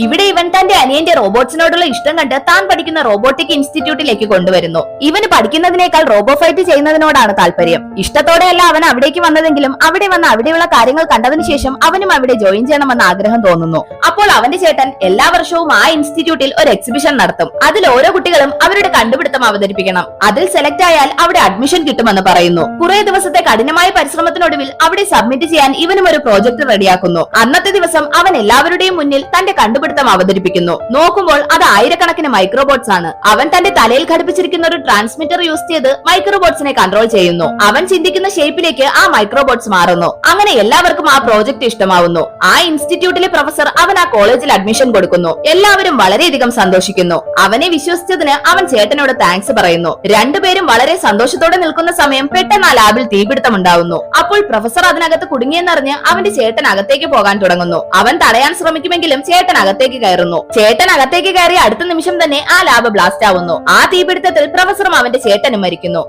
ഇവിടെ ഇവൻ തന്റെ അനിയന്റെ റോബോട്ട്സിനോടുള്ള ഇഷ്ടം കണ്ട് താൻ പഠിക്കുന്ന റോബോട്ടിക് ഇൻസ്റ്റിറ്റ്യൂട്ടിലേക്ക് കൊണ്ടുവരുന്നു. ഇവന് പഠിക്കുന്നതിനേക്കാൾ റോബോ ഫൈറ്റ് ചെയ്യുന്നതിനോടാണ് താല്പര്യം. ഇഷ്ടത്തോടെയല്ല അവൻ അവിടേക്ക് വന്നതെങ്കിലും അവിടെ വന്ന് അവിടെയുള്ള കാര്യങ്ങൾ കണ്ടതിനു ശേഷം അവനും അവിടെ ജോയിൻ ചെയ്യണമെന്ന ആഗ്രഹം തോന്നുന്നു. അപ്പോൾ അവന്റെ ചേട്ടൻ എല്ലാ വർഷവും ആ ഇൻസ്റ്റിറ്റ്യൂട്ടിൽ ഒരു എക്സിബിഷൻ നടത്തും. അതിൽ ഓരോ കുട്ടികളും അവരുടെ കണ്ടുപിടുത്തം അവതരിപ്പിക്കണം. അതിൽ സെലക്ട് ആയാൽ അവിടെ അഡ്മിഷൻ കിട്ടുമെന്ന് പറയുന്നു. കുറെ ദിവസത്തെ കഠിനമായ പരിശ്രമത്തിനൊടുവിൽ അവിടെ സബ്മിറ്റ് ചെയ്യാൻ ഇവനും ഒരു പ്രോജക്ട് റെഡിയാക്കുന്നു. അന്നത്തെ ദിവസം അവൻ എല്ലാവരുടെയും മുന്നിൽ തന്റെ കണ്ടുപിടുത്തം അവതരിപ്പിക്കുന്നു. നോക്കുമ്പോൾ അത് ആയിരക്കണക്കിന് മൈക്രോബോട്ട്സ് ആണ്. അവൻ തന്റെ തലയിൽ ഘടിപ്പിച്ചിരിക്കുന്ന ഒരു ട്രാൻസ്മിറ്റർ യൂസ് ചെയ്ത് മൈക്രോബോട്ട്സിനെ കൺട്രോൾ ചെയ്യുന്നു. അവൻ ചിന്തിക്കുന്ന ഷേപ്പിലേക്ക് ആ മൈക്രോബോട്ട്സ് മാറുന്നു. അങ്ങനെ എല്ലാവർക്കും ആ പ്രോജക്ട് ഇഷ്ടമാവുന്നു. ആ ഇൻസ്റ്റിറ്റ്യൂട്ടിലെ പ്രൊഫസർ അവൻ ആ കോളേജിൽ അഡ്മിഷൻ കൊടുക്കുന്നു. എല്ലാവരും വളരെയധികം സന്തോഷിക്കുന്നു. അവനെ വിശ്വസിച്ചതിന് അവൻ ചേട്ടനോട് താങ്ക്സ് പറയുന്നു. രണ്ടുപേരും വളരെ സന്തോഷത്തോടെ നിൽക്കുന്ന സമയം പെട്ടെന്ന് ആ ലാബിൽ തീപിടുത്തം ഉണ്ടാവുന്നു. അപ്പോൾ പ്രൊഫസർ അതിനകത്ത് കുടുങ്ങിയെന്നറിഞ്ഞ് അവന്റെ ചേട്ടൻ അകത്തേക്ക് പോകാൻ തുടങ്ങുന്നു. അവൻ തടയാൻ ശ്രമിക്കുമെങ്കിലും ചേട്ടൻ അകത്തേക്ക് കയറുന്നു. ചേട്ടൻ അകത്തേക്ക് കയറി അടുത്ത നിമിഷം തന്നെ ആ ലാബ് ബ്ലാസ്റ്റ് ആവുന്നു. ആ തീപിടുത്തത്തിൽ പ്രൊഫസറും അവന്റെ ചേട്ടനും മരിക്കുന്നു.